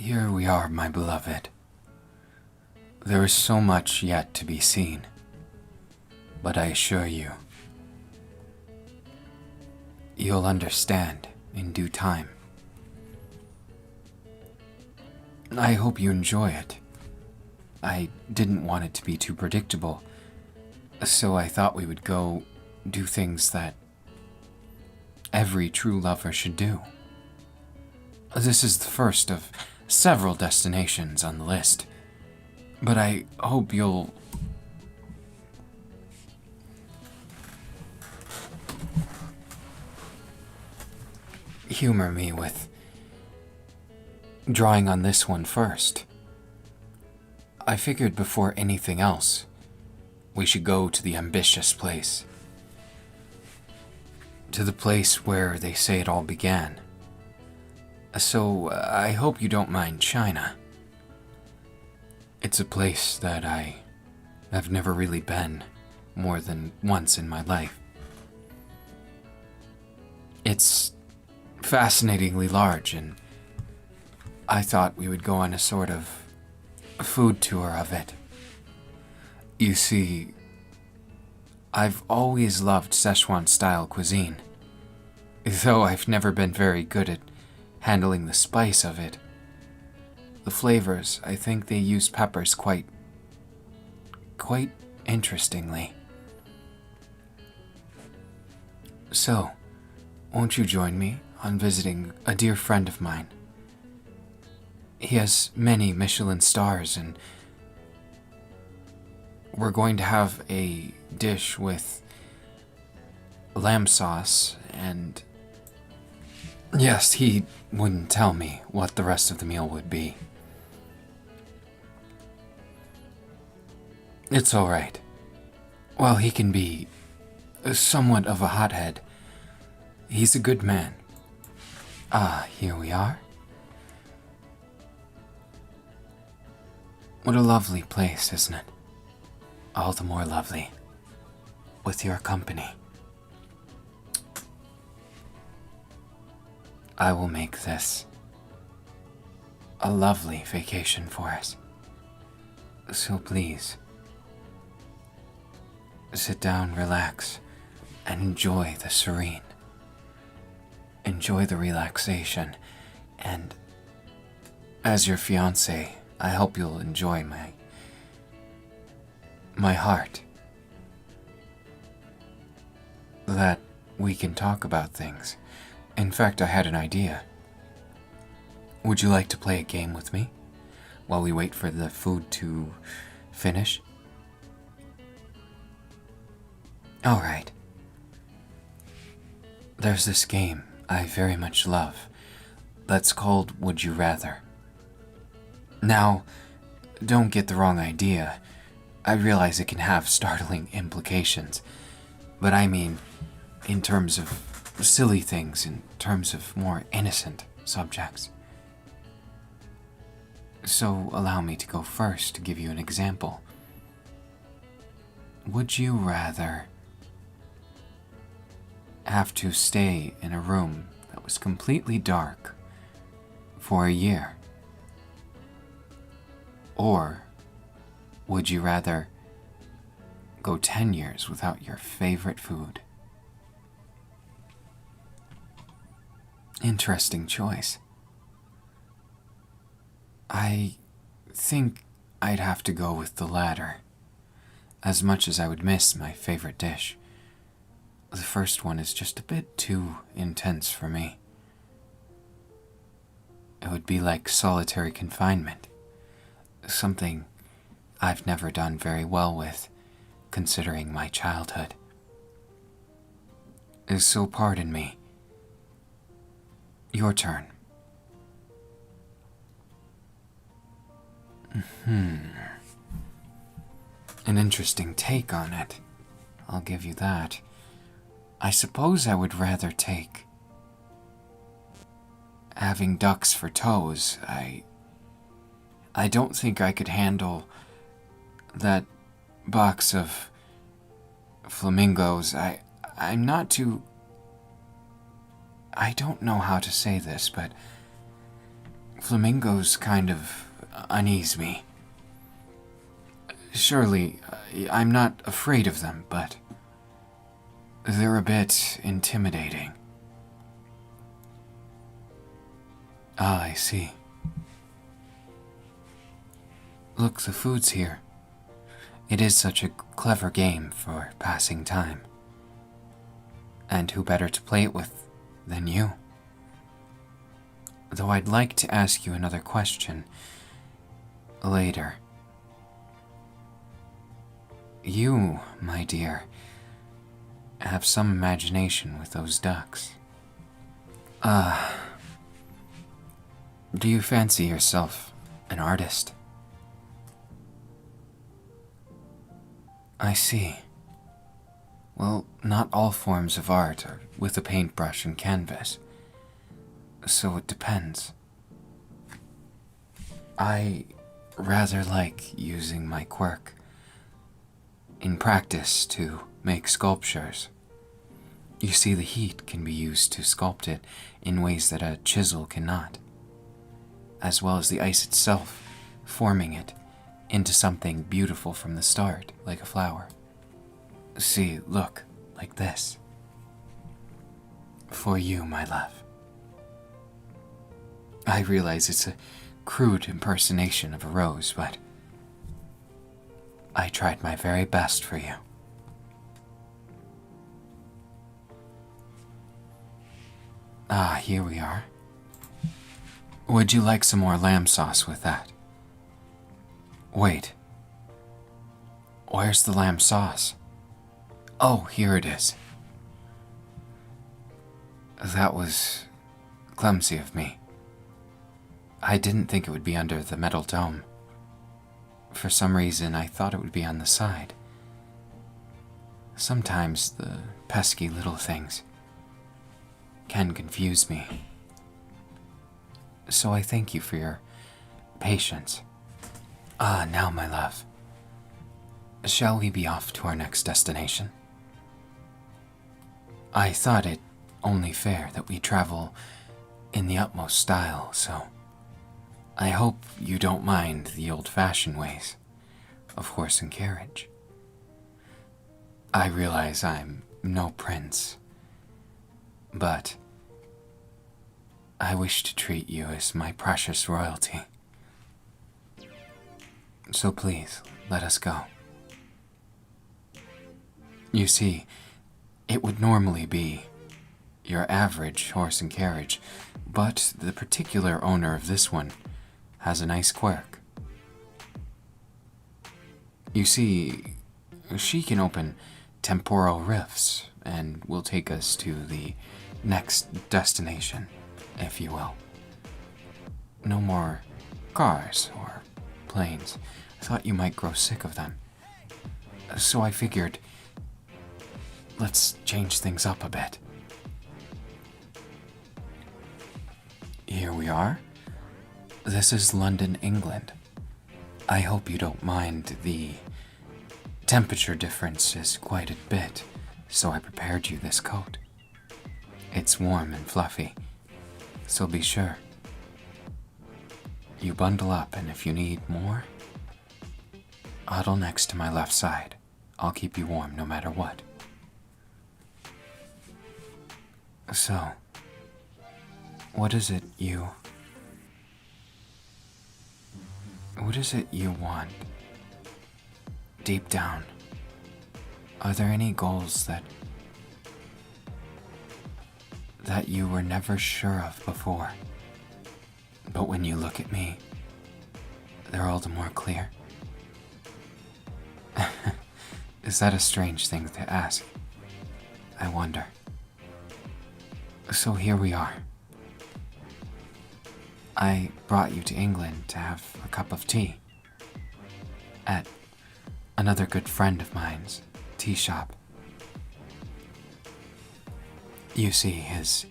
Here we are, my beloved. There is so much yet to be seen, but I assure you, you'll understand in due time. I hope you enjoy it. I didn't want it to be too predictable, so I thought we would go do things that every true lover should do. This is the first of several destinations on the list, but I hope you'll humor me with drawing on this one first. I figured before anything else, we should go to the ambitious place. To the place where they say it all began. So, I hope you don't mind China. It's a place that I have never really been more than once in my life. It's fascinatingly large, and I thought we would go on a sort of food tour of it. You see, I've always loved Szechuan-style cuisine, though I've never been very good at handling the spice of it. The flavors, I think they use peppers quite interestingly. So, won't you join me on visiting a dear friend of mine? He has many Michelin stars, and we're going to have a dish with lamb sauce and... Yes, he wouldn't tell me what the rest of the meal would be. It's all right. While he can be somewhat of a hothead, he's a good man. Ah, here we are. What a lovely place, isn't it? All the more lovely with your company. I will make this a lovely vacation for us. So please, sit down, relax, and enjoy the serene. Enjoy the relaxation, and as your fiancé, I hope you'll enjoy my heart. That we can talk about things. In fact, I had an idea. Would you like to play a game with me while we wait for the food to finish? All right. There's this game I very much love that's called Would You Rather. Now, don't get the wrong idea. I realize it can have startling implications, but I mean in terms of silly things, in terms of more innocent subjects. So allow me to go first to give you an example. Would you rather have to stay in a room that was completely dark for a year? Or would you rather go 10 years without your favorite food? Interesting choice. I think I'd have to go with the latter, as much as I would miss my favorite dish. The first one is just a bit too intense for me. It would be like solitary confinement, something I've never done very well with, considering my childhood. So pardon me. Your turn. An interesting take on it. I'll give you that. I suppose I would rather take having ducks for toes. I don't think I could handle that box of flamingos. I'm not too... I don't know how to say this, but Flamingos kind of unease me. Surely, I'm not afraid of them, but they're a bit intimidating. Ah, I see. Look, the food's here. It is such a clever game for passing time. And who better to play it with than you? Though I'd like to ask you another question later. You, my dear, have some imagination with those ducks. Do you fancy yourself an artist? I see. Well, not all forms of art are with a paintbrush and canvas, so it depends. I rather like using my quirk in practice to make sculptures. You see, the heat can be used to sculpt it in ways that a chisel cannot, as well as the ice itself, forming it into something beautiful from the start, like a flower. See, look, like this. For you, my love. I realize it's a crude impersonation of a rose, but I tried my very best for you. Ah, here we are. Would you like some more lamb sauce with that? Wait. Where's the lamb sauce? Oh, here it is. That was clumsy of me. I didn't think it would be under the metal dome. For some reason, I thought it would be on the side. Sometimes the pesky little things can confuse me. So I thank you for your patience. Ah, now, my love. Shall we be off to our next destination? I thought it only fair that we travel in the utmost style, so I hope you don't mind the old-fashioned ways of horse and carriage. I realize I'm no prince, but I wish to treat you as my precious royalty. So please, let us go. You see, it would normally be your average horse and carriage, but the particular owner of this one has a nice quirk. You see, she can open temporal rifts and will take us to the next destination, if you will. No more cars or planes. I thought you might grow sick of them. So I figured, let's change things up a bit. Here we are. This is London, England. I hope you don't mind. The temperature difference is quite a bit, so I prepared you this coat. It's warm and fluffy, so be sure. You bundle up, and if you need more, huddle next to my left side. I'll keep you warm no matter what. So, what is it you want? Deep down, are there any goals that you were never sure of before, but when you look at me, they're all the more clear? Is that a strange thing to ask? I wonder. So here we are. I brought you to England to have a cup of tea at another good friend of mine's tea shop. You see, his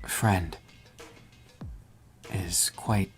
friend is quite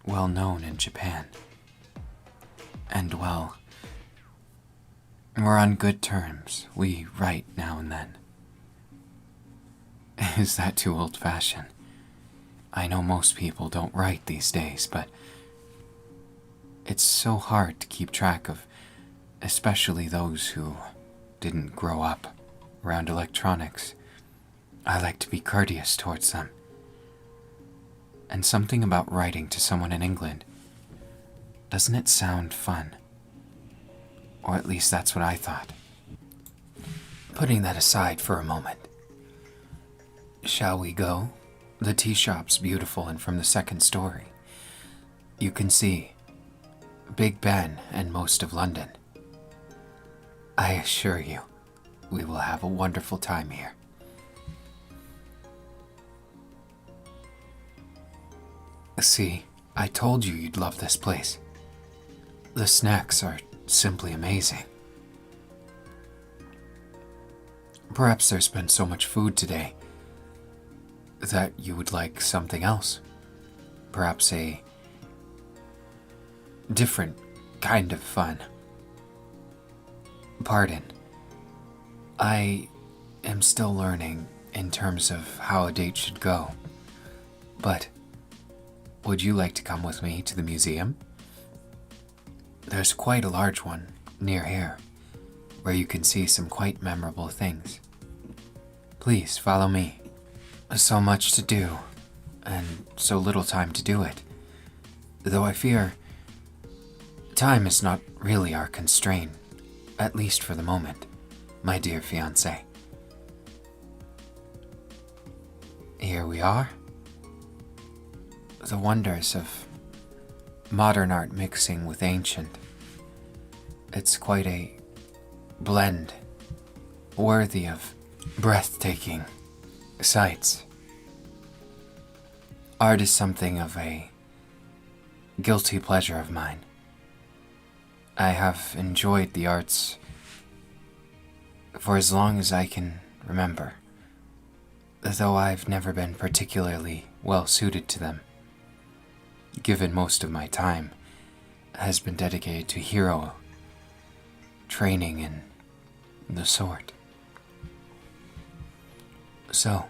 well known in Japan. And well, we're on good terms. We write now and then. Is that too old-fashioned? I know most people don't write these days, but it's so hard to keep track of, especially those who didn't grow up around electronics. I like to be courteous towards them. And something about writing to someone in England, doesn't it sound fun? Or at least that's what I thought. Putting that aside for a moment, shall we go? The tea shop's beautiful, and from the second story, you can see Big Ben and most of London. I assure you, we will have a wonderful time here. See, I told you you'd love this place. The snacks are simply amazing. Perhaps there's been so much food today that you would like something else. Perhaps a different kind of fun. Pardon. I am still learning in terms of how a date should go. But would you like to come with me to the museum? There's quite a large one near here, where you can see some quite memorable things. Please follow me. So much to do, and so little time to do it. Though I fear time is not really our constraint, at least for the moment, my dear fiancé. Here we are. The wonders of modern art mixing with ancient. It's quite a blend worthy of breathtaking sights. Art is something of a guilty pleasure of mine. I have enjoyed the arts for as long as I can remember, though I've never been particularly well suited to them, given most of my time has been dedicated to hero training and the sort. So,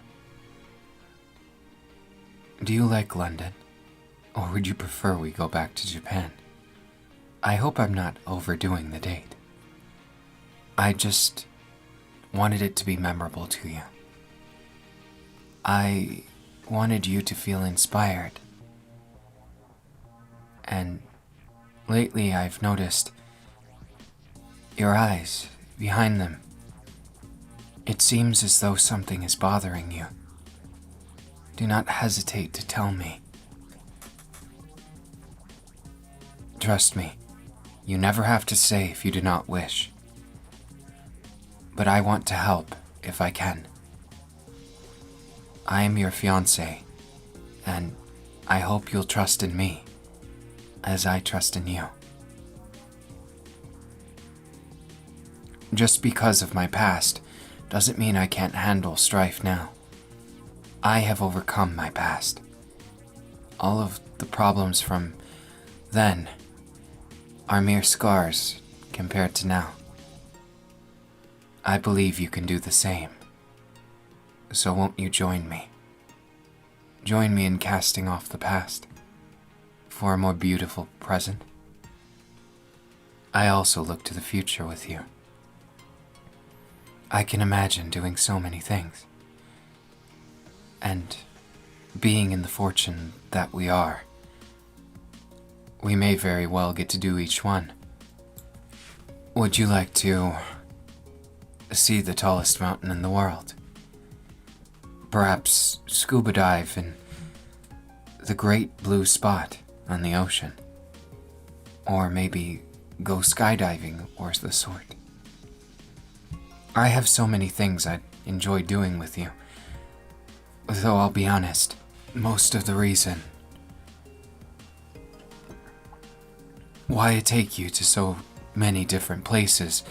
do you like London, or would you prefer we go back to Japan? I hope I'm not overdoing the date. I just wanted it to be memorable to you. I wanted you to feel inspired. And lately I've noticed your eyes, behind them. It seems as though something is bothering you. Do not hesitate to tell me. Trust me, you never have to say if you do not wish. But I want to help if I can. I am your fiancé, and I hope you'll trust in me as I trust in you. Just because of my past doesn't mean I can't handle strife now. I have overcome my past. All of the problems from then are mere scars compared to now. I believe you can do the same. So won't you join me? Join me in casting off the past for a more beautiful present. I also look to the future with you. I can imagine doing so many things. And being in the fortune that we are, we may very well get to do each one. Would you like to see the tallest mountain in the world? Perhaps scuba dive in the great blue spot on the ocean? Or maybe go skydiving or the sort? I have so many things I'd enjoy doing with you. Though I'll be honest, most of the reason why I take you to so many different places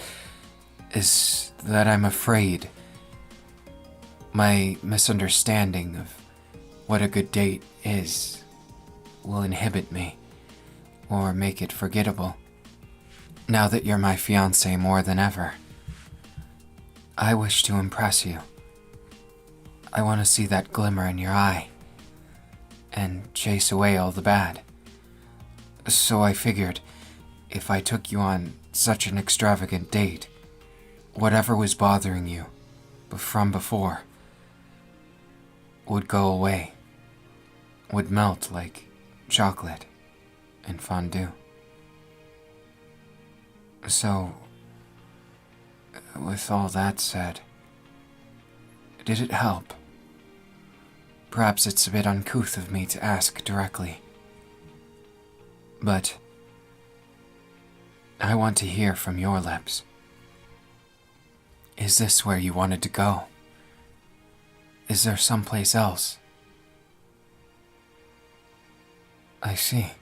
is that I'm afraid my misunderstanding of what a good date is will inhibit me or make it forgettable. Now that you're my fiancé more than ever, I wish to impress you. I want to see that glimmer in your eye. and chase away all the bad. So I figured if I took you on such an extravagant date, whatever was bothering you from before would go away, would melt like chocolate and fondue. So, with all that said, did it help? Perhaps it's a bit uncouth of me to ask directly, but I want to hear from your lips. Is this where you wanted to go? Is there someplace else? I see.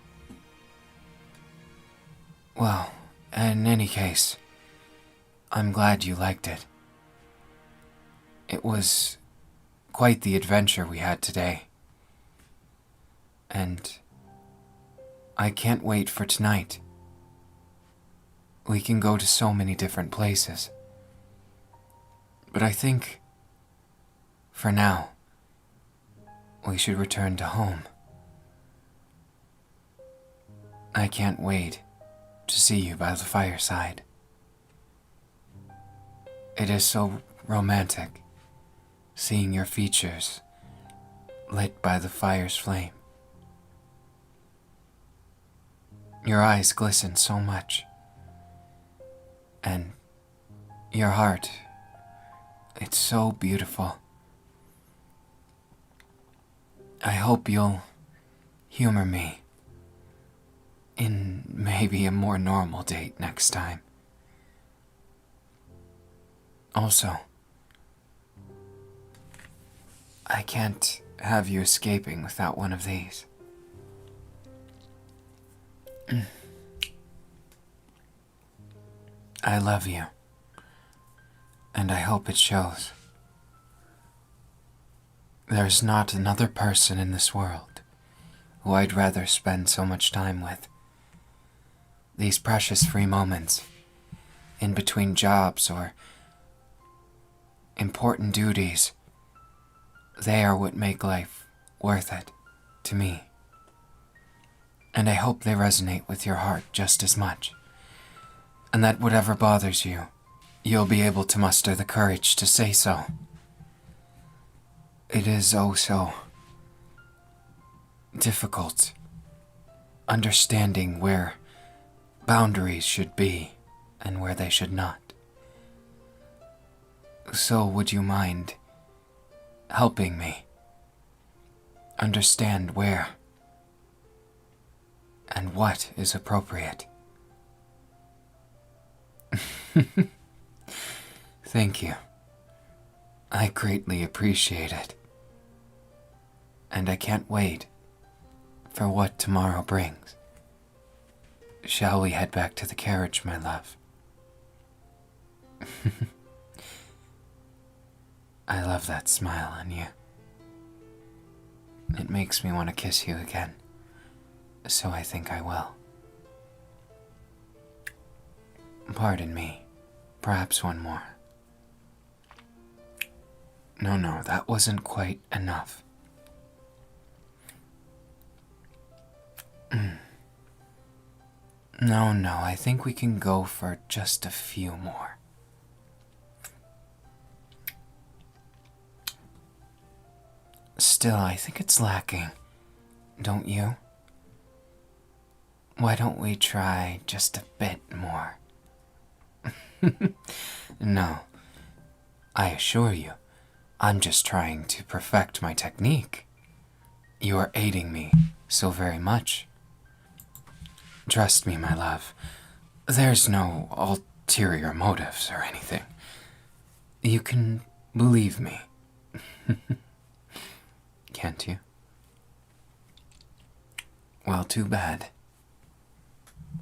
Well, in any case, I'm glad you liked it. It was quite the adventure we had today. And I can't wait for tonight. We can go to so many different places. But I think, for now, we should return to home. I can't wait to see you by the fireside. It is so romantic, seeing your features lit by the fire's flame. Your eyes glisten so much, and your heart, it's so beautiful. I hope you'll humor me in maybe a more normal date next time. Also, I can't have you escaping without one of these. I love you, and I hope it shows. There's not another person in this world who I'd rather spend so much time with. These precious free moments, in between jobs or important duties, they are what make life worth it to me. And I hope they resonate with your heart just as much, and that whatever bothers you, you'll be able to muster the courage to say so. It is oh so difficult understanding where boundaries should be and where they should not. So would you mind helping me understand where and what is appropriate? Thank you. I greatly appreciate it. And I can't wait for what tomorrow brings. Shall we head back to the carriage, my love? I love that smile on you. It makes me want to kiss you again, so I think I will. Pardon me, perhaps one more. No, that wasn't quite enough. No, I think we can go for just a few more. Still, I think it's lacking, don't you? Why don't we try just a bit more? No, I assure you, I'm just trying to perfect my technique. You are aiding me so very much. Trust me, my love, there's no ulterior motives or anything. You can believe me. Can't you? Well, too bad.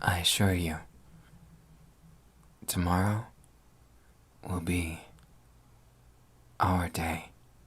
I assure you, tomorrow will be our day.